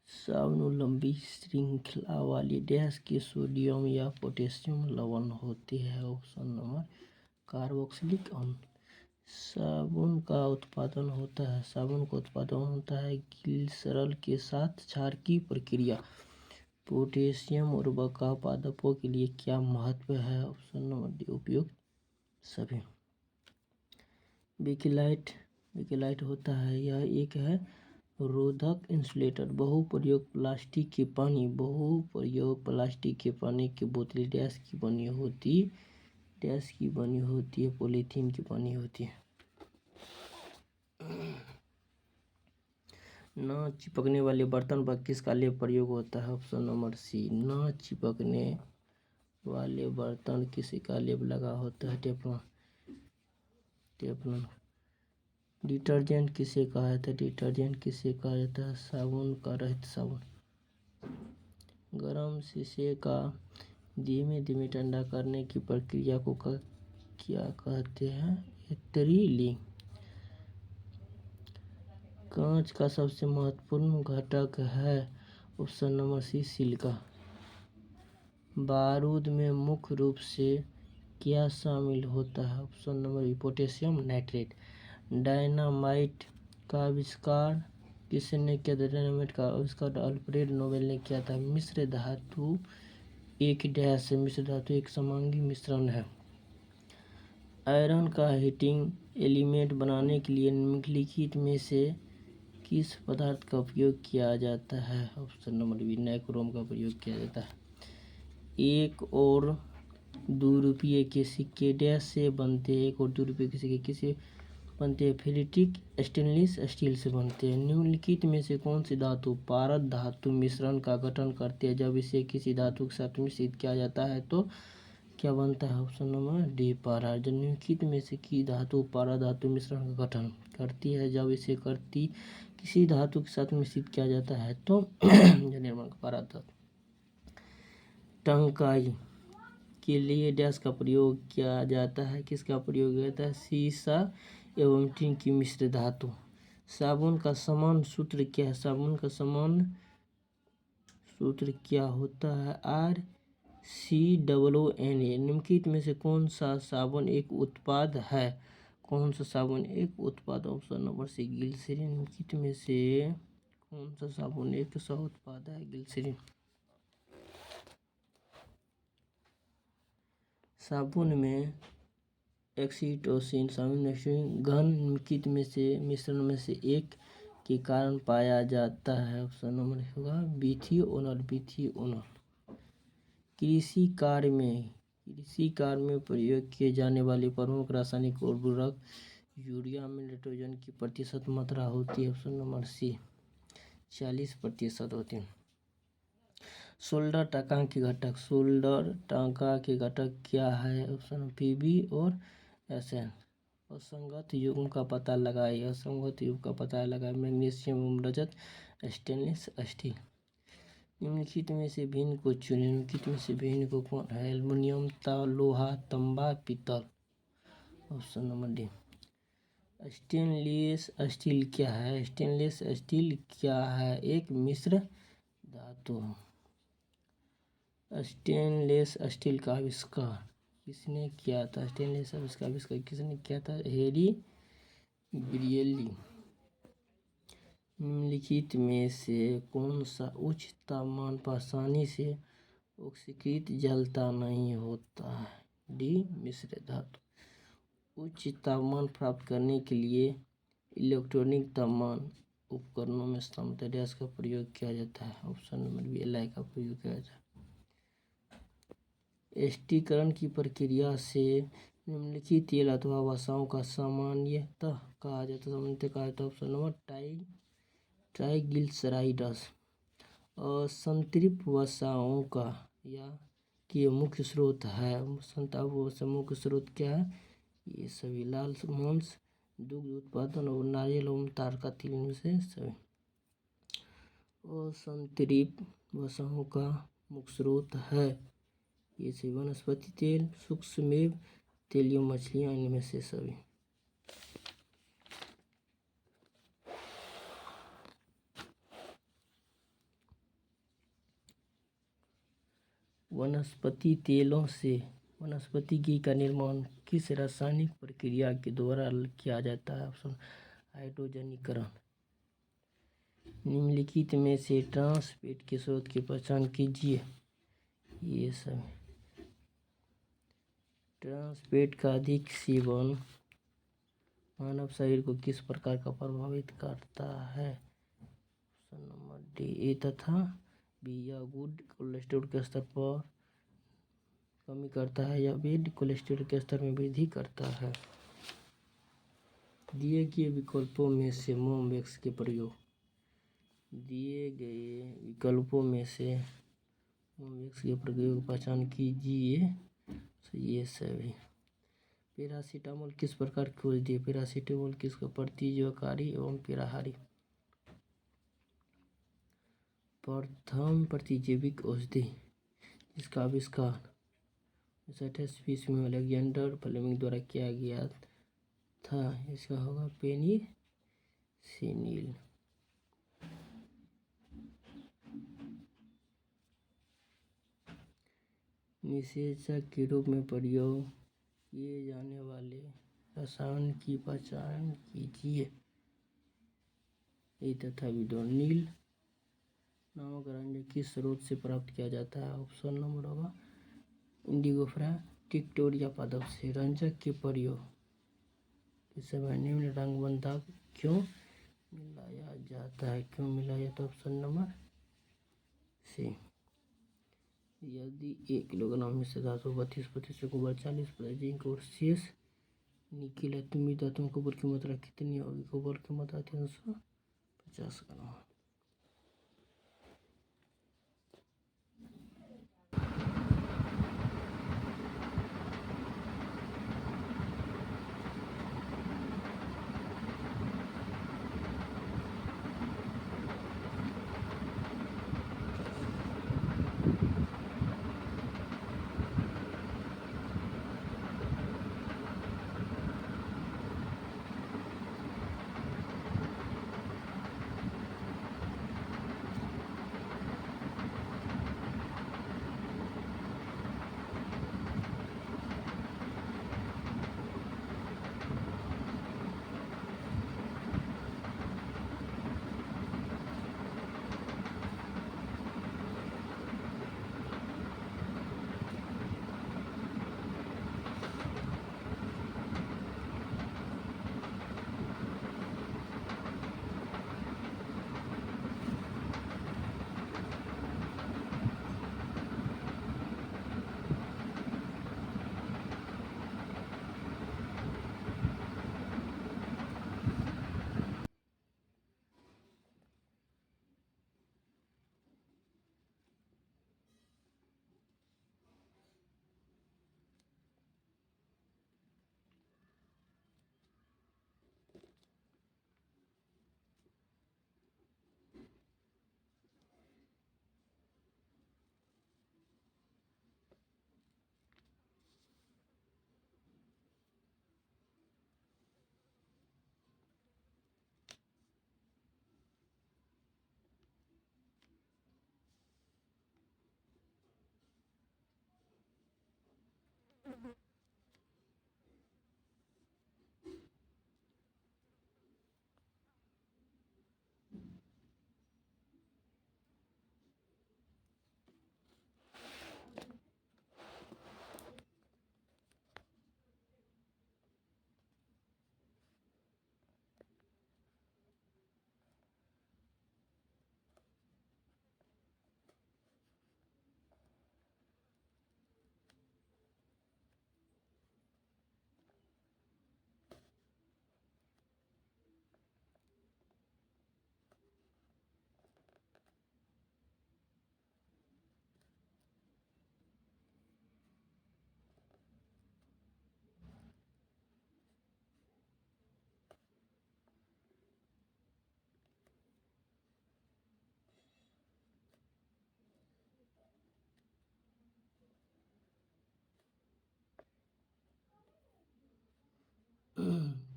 साबुन लंबी श्रृंखला वाली डैश के सोडियम या पोटेशियम लवण होते हैं। ऑप्शन नंबर कार्बोक्सिलिक अम्ल। साबुन का उत्पादन होता है ग्लिसरॉल के साथ क्षार की प्रक्रिया। पोटेशियम उर्वरक पादपों के लिए क्या महत्व है? ऑप्शन नंबर डी उपयुक्त सभी। बेकेलाइट होता है, यह एक है रोधक इंसुलेटर। बहुप्रयोग प्लास्टिक के पानी की बोतल डैश की बनी होती है, पॉलीथीन की बनी होती है। न चिपकने वाले बर्तन पर किसका लेप प्रयोग होता है? ऑप्शन नंबर सी न चिपकने वाले बर्तन किसी का लेप लगा होता है, टेफ्लॉन। डिटर्जेंट किसे कहा जाता है? साबुन का रहित साबुन। गरम शीशे का धीमे धीमे ठंडा करने की प्रक्रिया को क्या कहते हैं? एथेरिलिंग। कांच का सबसे महत्वपूर्ण घटक है? Option number C silica. बारूद में मुख्य रूप से क्या शामिल होता है? Option number B potassium nitrate. Dynamite का आविष्कार किसने किया था? डायनामाइट का आविष्कार अल्फ्रेड नोबेल ने किया था। मिश्र धातु एक समांगी मिश्रण है। आयरन का हीटिंग एलिमेंट बनाने के लिए निम्नलिखित में से किस पदार्थ का उपयोग किया जाता है? ऑप्शन नंबर बी नाइक्रोम का प्रयोग किया जाता है। 1 और 2 रुपये के सिक्के डैश से बनते हैं? 1 और 2 रुपये के सिक्के किसे बनते हैं? फेरिटिक स्टेनलेस स्टील से बनते हैं। निम्नलिखित में से कौन सी धातु पारद धातु मिश्रण का गठन करती है? जब इसे किसी धातु के साथ मिश्रित किया जाता है तो क्या बनता है? ऑप्शन नंबर डी पारा। निम्नलिखित में से की धातु पारद धातु मिश्रण का गठन करती है? जब इसे किसी धातु के साथ मिश्रित किया जाता है तो निर्माण पारद धातु। टंकाई के लिए डैश का प्रयोग किया जाता है? किसका प्रयोग किया जाता है? सीसा एवं टिन की मिश्र धातु। साबुन का समान सूत्र क्या है? साबुन का समान सूत्र क्या होता है? RCOONA। निम्नलिखित में से कौन सा साबुन एक उत्पाद है? Option number C glycerine. निम्नलिखित में से कौन सा साबुन एक सह उत्पाद है? ग्लिसरीन। साबुन में ऑक्सीटोसिन घन निम्नलिखित में से मिश्रण में से एक के कारण पाया जाता है? ऑप्शन नंबर होगा बिथियोनल। कृषि कार्य में प्रयोग किए जाने वाली प्रमुख रासायनिक उर्वरक यूरिया में नाइट्रोजन की प्रतिशत मात्रा होती है? ऑप्शन नंबर सी 40% होती है। शोल्डर टांका के घटक क्या है? ऑप्शन PB और SN। असंगत युग्म का पता लगाइए। मैग्नीशियम एवं रजत स्टेनलेस स्टील। निम्नलिखित में से भिन्न को चुनें। कौन है? एल्युमिनियम, लोहा, तांबा, पीतल। Option number D. Stainless steel क्या है? एक मिश्र धातु है। स्टेनलेस स्टील का आविष्कार किसने किया था? हेरी ब्रियली। निम्नलिखित में से कौन सा उच्च तापमान पर आसानी से ऑक्सीकृत जलता नहीं होता है? डी मिश्र धातु। उच्च तापमान प्राप्त करने के लिए इलेक्ट्रॉनिक तापमान उपकरणों में सामान्यतः डैश का प्रयोग किया जाता है? ऑप्शन नंबर बी Li का प्रयोग किया जाता है। एस्टिकरण की प्रक्रिया से निम्नलिखित तेल अथवा वसाओं का सामान्यतः कहा जाता है? Option number triglycerides. असंतृप्त वसाओं का के मुख्य स्रोत है? मुख्य स्रोत क्या है? ये सभी लाल मांस, दुग्ध उत्पादन और नारियल एवं ताड़ का तेल में से सभी। असंतृप्त वसाओं का मुख्य स्रोत है ये सभी वनस्पति तेल, सूक्ष्ममेव तेल एवं मछलियाँ, इनमें से सभी। वनस्पति तेलों से वनस्पति घी का निर्माण किस रासायनिक प्रक्रिया के द्वारा किया जाता है? ऑप्शन हाइड्रोजनीकरण। निम्नलिखित में से ट्रांस फैट के स्रोत की पहचान कीजिए। ये सब ट्रांस फैट का अधिक सेवन मानव शरीर को किस प्रकार का प्रभावित करता है? ऑप्शन नंबर डी ए तथा बी। यह गुड कोलेस्ट्रॉल के स्तर पर कमी करता है या बैड कोलेस्ट्रॉल के स्तर में वृद्धि करता है। दिए गए विकल्पों में से मोमवैक्स के प्रयोग की पहचान कीजिए। तो ये सभी पैरासीटामोल किस प्रकार की औषधि है? पैरासीटामोल किसका प्रतिजीवकारी एवं पेराहारी। प्रथम प्रतिजैविक औषधि जिसका आविष्कार 1928 ईस्वी में अलेक्जेंडर फ्लेमिंग द्वारा किया गया था, इसका होगा पेनिसिलिन। निषेचक के रूप में प्रयोग किए जाने वाले रसायन की पहचान कीजिए। ए तथा विडोल। नील नामक रंजक किस स्रोत से प्राप्त किया जाता है? ऑप्शन नंबर होगा इंडिगोफेरा टिक्टोरिया पादप से। रंजक के प्रयोग के समय निम्न रंग बंधक क्यों मिलाया जाता है? क्यों मिलाया जाता है? Option number C. यदि 1 किलोग्राम में से धातु 32% गोबर, 40% जिंक और शेष निकेल है तो मृदात्मक गोबर की मात्रा कितनी होगी? गोबर की मात्रा 350 ग्राम।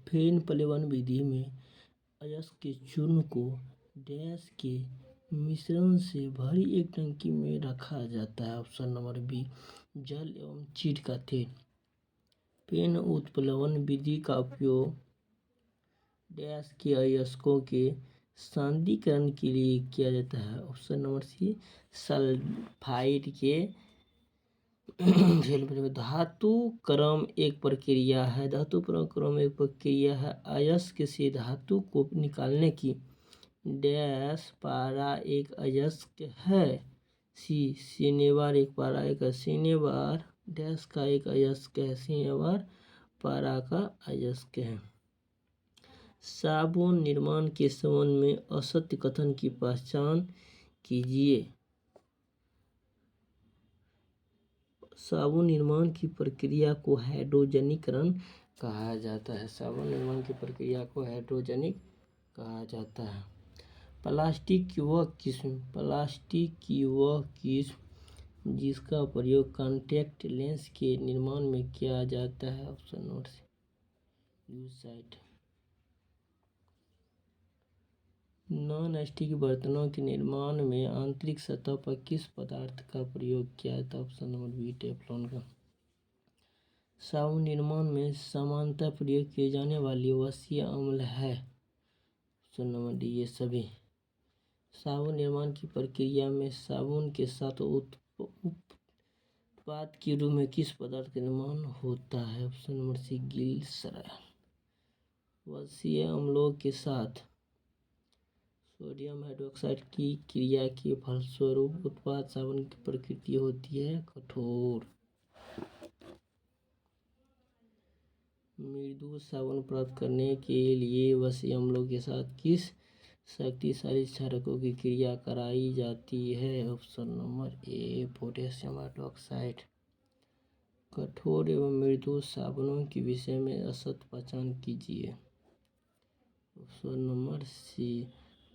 फेन प्लेवन विधि में अयस्क के चूर्ण को डैश के मिश्रण से भरी एक टंकी में रखा जाता है। ऑप्शन नंबर बी जल एवं चीड़ का तेल। पेन उत्प्लवन विधि का उपयोग डैश के अयस्कों के सांद्रीकरण के लिए किया जाता है। ऑप्शन नंबर सी सल्फाइड के धातु क्रम एक प्रक्रिया है। धातु क्रम एक प्रक्रिया है। अयस्क से धातु को निकालने की। डैश पारा एक अयस्क है। सी सिनेबार एक पारा एक सिनेबार डैश का एक अयस्क है। सिनेबार पारा का अयस्क है। साबुन निर्माण के संबंध में असत्य कथन की पहचान कीजिए। साबुन निर्माण की प्रक्रिया को हाइड्रोजनीकरण कहा जाता है। साबुन निर्माण की प्रक्रिया को हाइड्रोजनिक कहा जाता है। प्लास्टिक की वह किस्म जिसका प्रयोग कॉन्टैक्ट लेंस के निर्माण में किया जाता है। ऑप्शन नंबर सी यूसाइड। नॉन स्टिक बर्तनों के निर्माण में आंतरिक सतह पर किस पदार्थ का प्रयोग किया जाता है। ऑप्शन नंबर बी टेफ्लॉन का। साबुन निर्माण में सामान्यतः प्रयोग किए जाने वाली वसीय अम्ल है। ऑप्शन नंबर डी ये सभी। साबुन निर्माण की प्रक्रिया में साबुन के साथ उत्पाद के रूप में किस पदार्थ का निर्माण होता है। Option number C glycerol. वसीय अम्लों के साथ सोडियम हाइड्रोक्साइड की क्रिया के फलस्वरूप उत्पाद साबुन की प्रकृति होती है कठोर। मृदु साबुन प्राप्त करने के लिए वसीय अम्लों के साथ किस शक्तिशाली क्षारकों की क्रिया कराई जाती है। Option number A potassium hydroxide. कठोर एवं मृदु साबुनों के विषय में असत पहचान कीजिए। ऑप्शन नंबर सी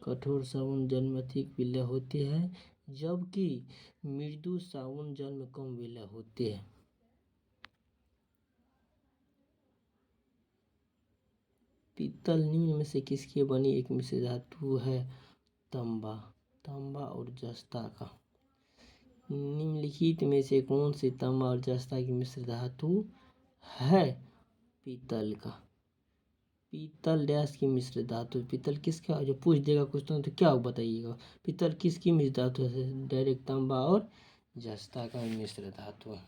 कठोर साबुन जल में अधिक विलय होते हैं जबकि मृदु साबुन जल में कम विलय होते हैं। पीतल निम्न में से किसकी बनी एक मिश्र धातु है। तांबा और जस्ता का। निम्नलिखित में से कौन सी तांबा और जस्ता की मिश्र धातु है। पीतल का। पीतल डैश की मिश्र धातु। पीतल किसका जो पूछ देगा क्वेश्चन तो क्या बताइएगा। पीतल किसकी मिश्र धातु है। डायरेक्ट तांबा और जस्ता का मिश्र धातु है।